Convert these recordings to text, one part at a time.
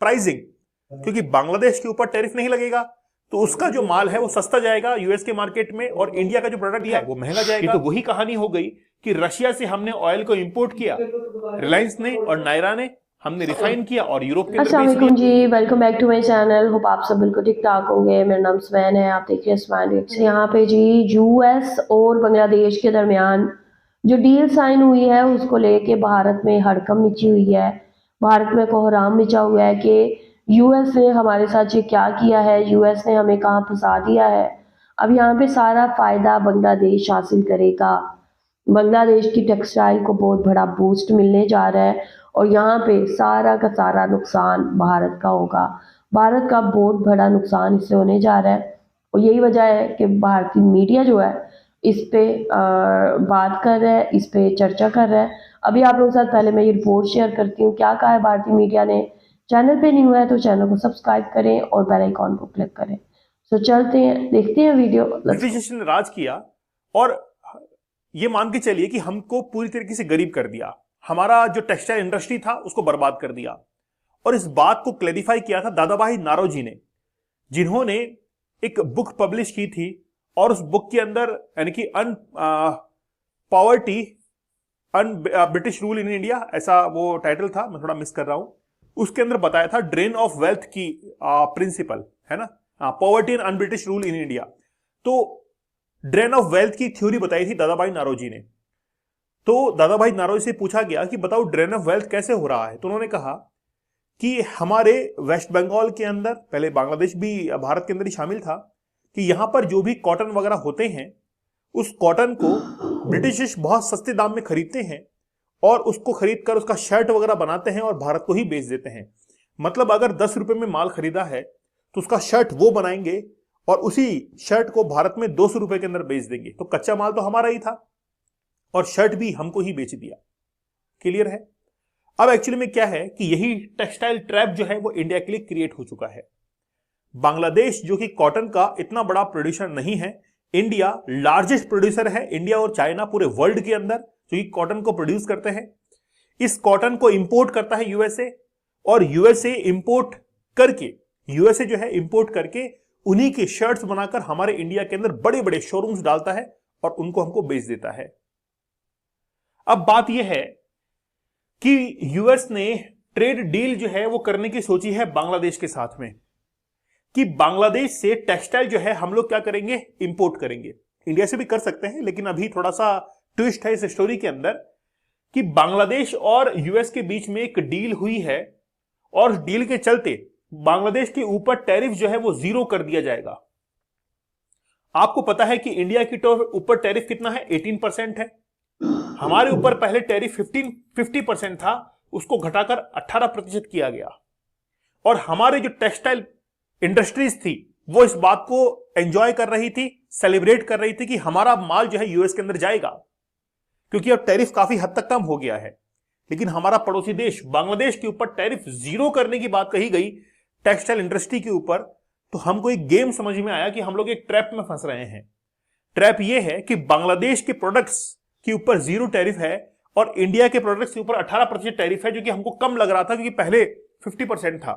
Pricing, क्योंकि बांग्लादेश के ऊपर टैरिफ नहीं लगेगा तो उसका जो माल है वो सस्ता जाएगा यूएस के मार्केट में और इंडिया का जो प्रोडक्ट है वो महंगा जाएगा। तो वही कहानी हो गई कि रशिया से हमने ऑयल को इंपोर्ट किया, रिलायंस ने और नायरा ने, हमने रिफाइन किया और यूरोप के अस्सलाम वालेकुम जी, welcome back to my channel. Hope आप सब बिल्कुल ठीक ठाक होंगे। मेरा नाम स्वैन है, आप देख रहे हैं स्वैन रिएक्ट्स। यहाँ पे जी यूएस और बांग्लादेश के दरमियान जो डील साइन हुई है उसको लेके भारत में हड़कंप मची हुई है। भारत में कोहराम मचा हुआ है कि यूएस ने हमारे साथ ये क्या किया है, यूएस ने हमें कहाँ फंसा दिया है। अब यहाँ पे सारा फायदा बांग्लादेश हासिल करेगा। बांग्लादेश की टेक्सटाइल को बहुत बड़ा बूस्ट मिलने जा रहा है और यहाँ पे सारा का सारा नुकसान भारत का होगा। भारत का बहुत बड़ा नुकसान इससे होने जा रहा है और यही वजह है कि भारतीय मीडिया जो है इस पे बात कर रहा है, इस पे चर्चा कर रहा है। अभी आप लोगों के साथ पहले मैं ये रिपोर्ट शेयर करती हूँ क्या कहा है भारतीय मीडिया ने। चैनल पे नहीं हुआ है तो चैनल को सब्सक्राइब करें और बेल आइकॉन को क्लिक करें। तो चलते हैं, देखते हैं वीडियो। ब्रिटिश ने राज किया और ये मान के चलिए कि हमको पूरी तरीके से गरीब कर दिया, हमारा जो टेक्सटाइल इंडस्ट्री था उसको बर्बाद कर दिया। और इस बात को क्लैरिफाई किया था दादाभाई नारोजी ने, जिन्होंने एक बुक पब्लिश की थी और उस बुक के अंदर यानी कि poverty British rule in India, ऐसा वो टाइटल था, मैं थोड़ा मिस कर रहा हूं। उसके अंदर बताया था ड्रेन ऑफ वेल्थ की प्रिंसिपल है ना, poverty and un British rule in India. तो ड्रेन ऑफ वेल्थ की थ्योरी बताई थी दादाभाई नारोजी ने। तो दादाभाई नारोजी से पूछा गया कि बताओ ड्रेन ऑफ वेल्थ कैसे हो रहा है, तो उन्होंने कहा कि हमारे वेस्ट बंगाल के अंदर, पहले बांग्लादेश भी भारत के अंदर ही शामिल था, कि यहां पर जो भी कॉटन वगैरह होते हैं उस कॉटन को ब्रिटिश बहुत सस्ते दाम में खरीदते हैं और उसको खरीद कर उसका शर्ट वगैरह बनाते हैं और भारत को ही बेच देते हैं। मतलब अगर 10 रुपए में माल खरीदा है तो उसका शर्ट वो बनाएंगे और उसी शर्ट को भारत में 200 रुपए के अंदर बेच देंगे। तो कच्चा माल तो हमारा ही था और शर्ट भी हमको ही बेच दिया। क्लियर है? अब एक्चुअली में क्या है कि यही टेक्सटाइल ट्रैप जो है वो इंडिया के लिए क्रिएट हो चुका है। बांग्लादेश जो कि कॉटन का इतना बड़ा प्रोड्यूसर नहीं है, इंडिया लार्जेस्ट प्रोड्यूसर है। इंडिया और चाइना पूरे वर्ल्ड के अंदर जो कि कॉटन को प्रोड्यूस करते हैं। इस कॉटन को इंपोर्ट करता है यूएसए और यूएसए जो है इंपोर्ट करके उन्हीं के शर्ट्स बनाकर हमारे इंडिया के अंदर बड़े बड़े शोरूम्स डालता है और उनको हमको बेच देता है। अब बात यह है कि यूएस ने ट्रेड डील जो है वो करने की सोची है बांग्लादेश के साथ में, कि बांग्लादेश से टेक्सटाइल जो है हम लोग क्या करेंगे, इंपोर्ट करेंगे। इंडिया से भी कर सकते हैं, लेकिन अभी थोड़ा सा ट्विस्ट है इस स्टोरी के अंदर कि बांग्लादेश और यूएस के बीच में एक डील हुई है और उस डील के चलते बांग्लादेश के ऊपर टैरिफ जो है वो 0 कर दिया जाएगा। आपको पता है कि इंडिया की तो ऊपर टैरिफ कितना है, 18% है। हमारे ऊपर पहले टैरिफ 50% था, उसको घटाकर 18% किया गया। और हमारे जो टेक्सटाइल इंडस्ट्रीज थी वो इस बात को एंजॉय कर रही थी, सेलिब्रेट कर रही थी कि हमारा माल जो है यूएस के अंदर जाएगा, क्योंकि अब टैरिफ काफी हद तक कम हो गया है। लेकिन हमारा पड़ोसी देश बांग्लादेश के ऊपर टैरिफ 0 करने की बात कही गई टेक्सटाइल इंडस्ट्री के ऊपर, तो हमको एक गेम समझ में आया कि हम लोग एक ट्रैप में फंस रहे हैं। ट्रैप यह है कि बांग्लादेश के प्रोडक्ट्स के ऊपर 0 टैरिफ है और इंडिया के प्रोडक्ट्स के ऊपर 18% टैरिफ है, जो कि हमको कम लग रहा था क्योंकि पहले 50% था,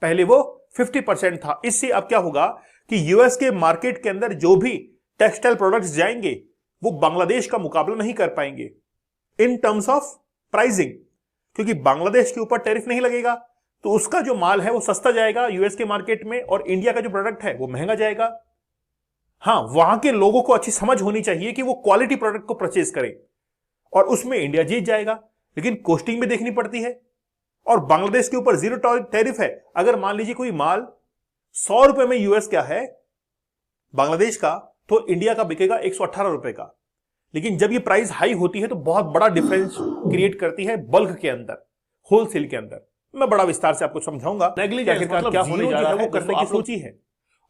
पहले वो 50% था। इससे अब क्या होगा कि यूएस के मार्केट के अंदर जो भी टेक्सटाइल प्रोडक्ट्स जाएंगे वो बांग्लादेश का मुकाबला नहीं कर पाएंगे इन टर्म्स ऑफ प्राइसिंग, क्योंकि बांग्लादेश के ऊपर टैरिफ नहीं लगेगा तो उसका जो माल है वो सस्ता जाएगा यूएस के मार्केट में और इंडिया का जो प्रोडक्ट है वो महंगा जाएगा। हां, वहां के लोगों को अच्छी समझ होनी चाहिए कि वो क्वालिटी प्रोडक्ट को परचेज करें और उसमें इंडिया जीत जाएगा, लेकिन कॉस्टिंग भी देखनी पड़ती है। और बांग्लादेश के ऊपर 0 टैरिफ है। अगर मान लीजिए कोई माल 100 रुपए में यूएस क्या है बांग्लादेश का, तो इंडिया का बिकेगा 118 रुपए का। लेकिन जब ये प्राइस हाई होती है तो बहुत बड़ा डिफरेंस क्रिएट करती है बल्क के अंदर, होलसेल के अंदर। मैं बड़ा विस्तार से आपको समझाऊंगा मतलब क्या होने जा रहा है वो करने की सोची है।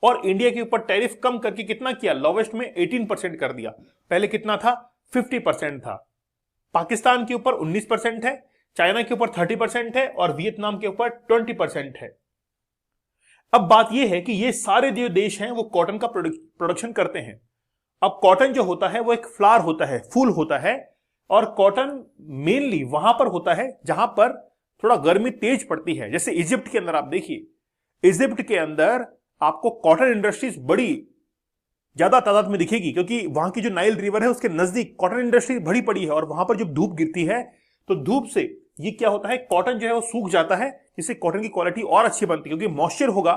और इंडिया के ऊपर टैरिफ कम करके कितना किया, लोवेस्ट में 18% कर दिया। पहले कितना था, 50% था। पाकिस्तान के ऊपर 19% है, चाइना के ऊपर 30% है और वियतनाम के ऊपर 20% है। अब बात यह है कि ये सारे जो देश हैं वो कॉटन का प्रोडक्शन करते हैं। अब कॉटन जो होता है वो एक फ्लावर होता है, फूल होता है, और कॉटन मेनली वहां पर होता है जहां पर थोड़ा गर्मी तेज पड़ती है। जैसे इजिप्ट के अंदर आप देखिए, इजिप्ट के अंदर आपको कॉटन इंडस्ट्रीज बड़ी ज्यादा तादाद में दिखेगी, क्योंकि वहां की जो नाइल रिवर है उसके नजदीक कॉटन इंडस्ट्री बड़ी पड़ी है, और वहां पर जब धूप गिरती है तो धूप से ये क्या होता है, कॉटन जो है वो सूख जाता है, जिससे कॉटन की क्वालिटी और अच्छी बनती है, क्योंकि मॉइस्चर होगा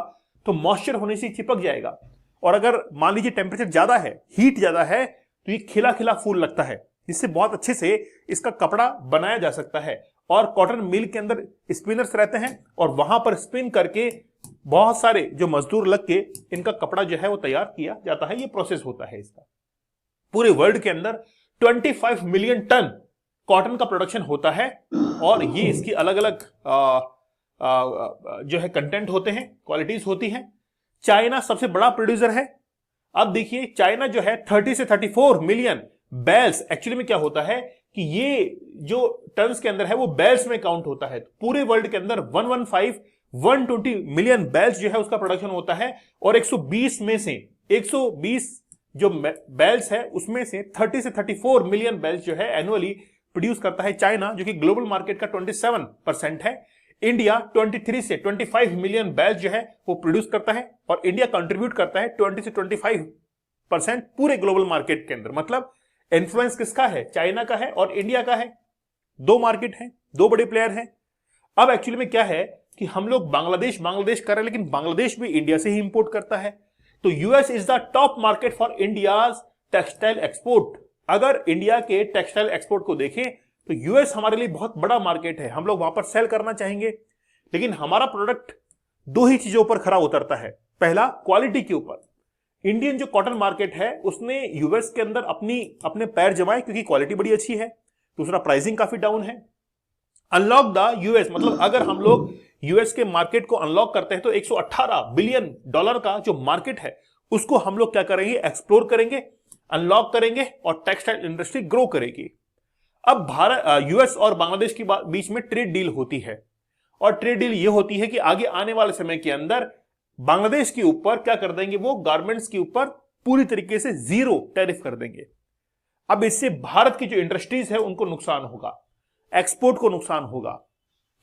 तो मॉइस्चर होने से चिपक जाएगा। और अगर मान लीजिए टेम्परेचर ज्यादा है, हीट ज्यादा है, तो ये खिला खिला फूल लगता है, जिससे बहुत अच्छे से इसका कपड़ा बनाया जा सकता है। और कॉटन मिल के अंदर स्पिनर्स रहते हैं, और वहां पर स्पिन करके बहुत सारे जो मजदूर लग के इनका कपड़ा जो है वो तैयार किया जाता है। ये प्रोसेस होता है इसका। पूरे वर्ल्ड के अंदर 25 मिलियन टन कॉटन का प्रोडक्शन होता है, और ये इसकी अलग अलग जो है कंटेंट होते हैं, क्वालिटीज होती हैं। चाइना सबसे बड़ा प्रोड्यूसर है। अब देखिए चाइना जो है 30 से 34 मिलियन बैल्स, एक्चुअली में क्या होता है कि ये जो टन्स के अंदर है वो बैल्स में काउंट होता है। पूरे वर्ल्ड के अंदर 120 मिलियन बैल्स जो है उसका प्रोडक्शन होता है, और 120 में से 120 जो बैल्स है उसमें से 30 से 34 मिलियन बैल्स जो है एनुअली प्रोड्यूस करता है चाइना, जो कि ग्लोबल मार्केट का 27% है। इंडिया 23 से 25 मिलियन बैल्स जो है वो प्रोड्यूस करता है, और इंडिया कंट्रीब्यूट करता है 20 से 25% पूरे ग्लोबल मार्केट के अंदर। मतलब इन्फ्लुएंस किसका है, चाइना का है और इंडिया का है। दो मार्केट हैं, दो बड़े प्लेयर हैं। अब एक्चुअली में क्या है कि हम लोग बांग्लादेश कर रहे हैं, लेकिन बांग्लादेश भी इंडिया से ही इंपोर्ट करता है। तो US is the top market for India's textile export. अगर इंडिया के टेक्सटाइल एक्सपोर्ट को देखें तो यूएस हमारे लिए बहुत बड़ा मार्केट है, हम लोग वहां पर सेल करना चाहेंगे। लेकिन हमारा प्रोडक्ट दो ही चीजों पर खरा उतरता है। पहला, क्वालिटी के ऊपर। इंडियन जो कॉटन मार्केट है उसने यूएस के अंदर अपने पैर जमाए, क्योंकि क्वालिटी बड़ी अच्छी है। दूसरा, प्राइसिंग काफी डाउन है। अनलॉक द यूएस, मतलब अगर हम लोग यूएस के मार्केट को अनलॉक करते हैं तो 118 बिलियन डॉलर का जो मार्केट है उसको हम लोग क्या करेंगे, एक्सप्लोर करेंगे, अनलॉक करेंगे, और टेक्सटाइल इंडस्ट्री ग्रो करेगी। अब यूएस और बांग्लादेश के बीच में ट्रेड डील होती है, और ट्रेड डील ये होती है कि आगे आने वाले समय के अंदर बांग्लादेश के ऊपर क्या कर देंगे, वो गारमेंट्स के ऊपर पूरी तरीके से 0 टैरिफ कर देंगे। अब इससे भारत की जो इंडस्ट्रीज है उनको नुकसान होगा, एक्सपोर्ट को नुकसान होगा,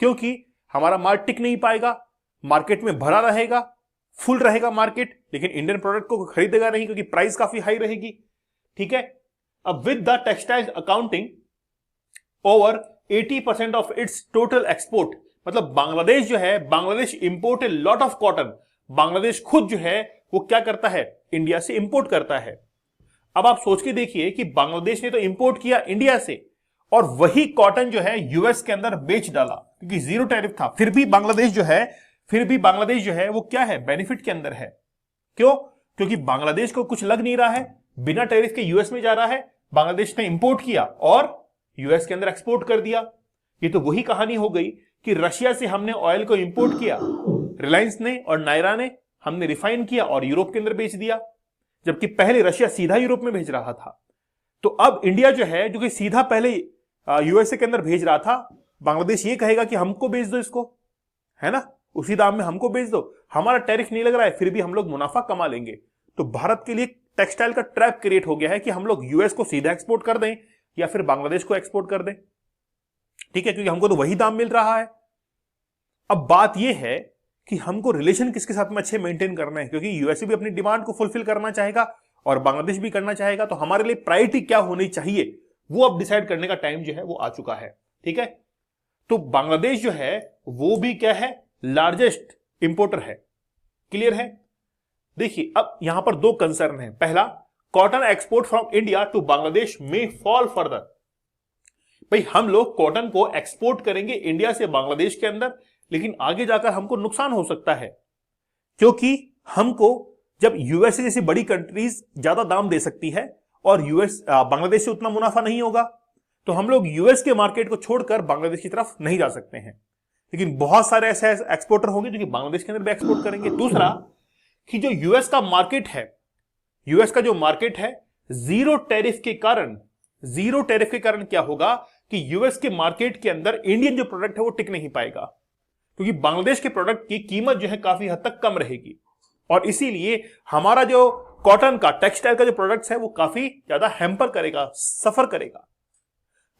क्योंकि हमारा माल टिक नहीं पाएगा, मार्केट में भरा रहेगा, फुल रहेगा मार्केट, लेकिन इंडियन प्रोडक्ट को खरीदेगा नहीं, क्योंकि प्राइस काफी हाई रहेगी। ठीक है। अब with the textile accounting over 80% of its total export, मतलब बांग्लादेश जो है, Bangladesh import a lot of cotton. Bangladesh खुद जो है वो क्या करता है, इंडिया से इंपोर्ट करता है। अब आप सोच के देखिए कि बांग्लादेश ने तो इंपोर्ट किया इंडिया से, और वही कॉटन जो है यूएस के अंदर बेच डाला, क्योंकि 0 टैरिफ था। फिर भी बांग्लादेश जो है वो क्या है, बेनिफिट के अंदर है। क्यों? क्योंकि बांग्लादेश को कुछ लग नहीं रहा है, बिना टैरिफ के यूएस में जा रहा है। बांग्लादेश ने इंपोर्ट किया और यूएस के अंदर एक्सपोर्ट कर दिया। ये तो वही कहानी हो गई कि रशिया से हमने ऑयल को इंपोर्ट किया, रिलायंस ने और नायरा ने, हमने रिफाइन किया और यूरोप के अंदर बेच दिया, जबकि पहले रशिया सीधा यूरोप में भेज रहा था। तो अब इंडिया जो है, जो कि सीधा पहले यूएसए के अंदर भेज रहा था, बांग्लादेश ये कहेगा कि हमको बेच दो इसको, है ना, उसी दाम में हमको बेच दो, हमारा टैरिफ नहीं लग रहा है, फिर भी हम लोग मुनाफा कमा लेंगे। तो भारत के लिए टेक्सटाइल का ट्रैप क्रिएट हो गया है कि हम लोग यूएस को सीधा एक्सपोर्ट कर दें या फिर बांग्लादेश को एक्सपोर्ट कर दें। ठीक है, क्योंकि हमको तो वही दाम मिल रहा है। अब बात यह है कि हमको रिलेशन किसके साथ में अच्छे मेंटेन करना है, क्योंकि यूएसए भी अपनी डिमांड को फुलफिल करना चाहेगा और बांग्लादेश भी करना चाहेगा। तो हमारे लिए प्रायोरिटी क्या होनी चाहिए वो अब डिसाइड करने का टाइम जो है वो आ चुका है। ठीक है, तो बांग्लादेश जो है वो भी क्या है, लार्जेस्ट इंपोर्टर है। क्लियर है। देखिए अब यहां पर दो कंसर्न है। पहला, cotton export from India to Bangladesh में फॉल फर्दर। भाई हम लोग कॉटन को एक्सपोर्ट करेंगे इंडिया से बांग्लादेश के अंदर, लेकिन आगे जाकर हमको नुकसान हो सकता है, क्योंकि हमको जब यूएसए जैसी बड़ी कंट्रीज ज्यादा दाम दे सकती है और बांग्लादेश से उतना मुनाफा नहीं होगा, तो हम लोग यूएस के मार्केट को छोड़कर बांग्लादेश की तरफ नहीं जा सकते हैं। लेकिन बहुत सारे ऐसे एक्सपोर्टर होंगे जो कि बांग्लादेश के अंदर भी एक्सपोर्ट करेंगे। दूसरा कि जो यूएस का मार्केट है, यूएस का जो मार्केट है, 0 टैरिफ के कारण क्या होगा कि यूएस के मार्केट के अंदर इंडियन जो प्रोडक्ट है वो टिक नहीं पाएगा, क्योंकि बांग्लादेश के प्रोडक्ट की कीमत जो है काफी हद तक कम रहेगी, और इसीलिए हमारा जो कॉटन का, टेक्सटाइल का जो प्रोडक्ट्स है वो काफी ज्यादा हैम्पर करेगा, सफर करेगा।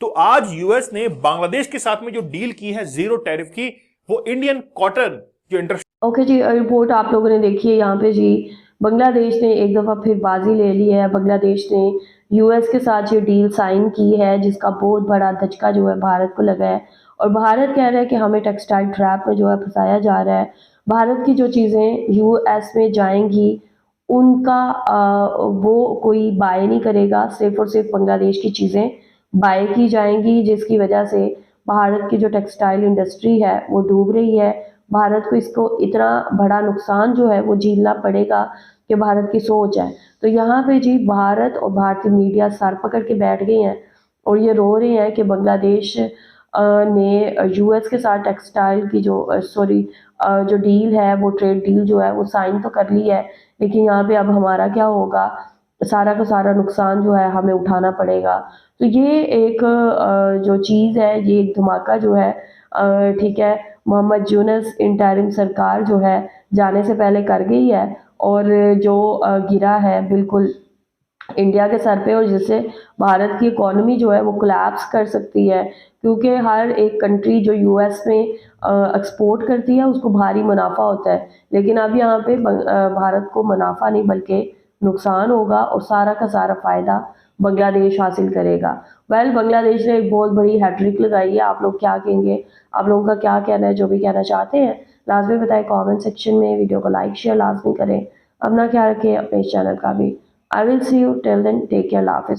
तो आज यूएस ने बांग्लादेश के साथ में जो डील की है जीरो टैरिफ की, वो इंडियन कॉटन जो ओके जी, रिपोर्ट आप लोगों ने देखी है। यहाँ पे जी बांग्लादेश ने एक दफ़ा फिर बाजी ले ली है। बांग्लादेश ने यूएस के साथ ये डील साइन की है, जिसका बहुत बड़ा धचका जो है भारत को लगा है। और भारत कह रहा है कि हमें टेक्सटाइल ट्रैप में जो है फंसाया जा रहा है। भारत की जो चीज़ें यूएस में जाएंगी उनका वो कोई बाय नहीं करेगा, सिर्फ और सिर्फ बांग्लादेश की चीज़ें बाय की जाएंगी, जिसकी वजह से भारत की जो टेक्सटाइल इंडस्ट्री है वो डूब रही है। भारत को इसको इतना बड़ा नुकसान जो है वो झेलना पड़ेगा कि भारत की सोच है। तो यहाँ पे जी भारत और भारतीय मीडिया सर पकड़ के बैठ गए हैं और ये रो रहे हैं कि बांग्लादेश ने यूएस के साथ टेक्सटाइल की जो डील है, वो ट्रेड डील जो है वो साइन तो कर ली है, लेकिन यहाँ पे अब हमारा क्या होगा, सारा का सारा नुकसान जो है हमें उठाना पड़ेगा। तो ये एक जो चीज़ है, ये एक धमाका जो है, ठीक है, मोहम्मद यूनस इंटरिम सरकार जो है जाने से पहले कर गई है, और जो गिरा है बिल्कुल इंडिया के सर पे, और जिससे भारत की इकोनॉमी जो है वो कोलैप्स कर सकती है, क्योंकि हर एक कंट्री जो यूएस में एक्सपोर्ट करती है उसको भारी मुनाफा होता है, लेकिन अब यहाँ पे भारत को मुनाफा नहीं बल्कि नुकसान होगा, और सारा का सारा फ़ायदा बांग्लादेश हासिल करेगा। बांग्लादेश ने एक बहुत बड़ी हैट्रिक लगाई है। आप लोग क्या कहेंगे? आप लोगों का क्या कहना है? जो भी कहना चाहते हैं लाजमी बताएं कमेंट सेक्शन में। वीडियो को लाइक शेयर लाजमी करें। अपना ख्याल रखें, अपने चैनल का भी। I will see you till then. Take care. Allah Hafiz.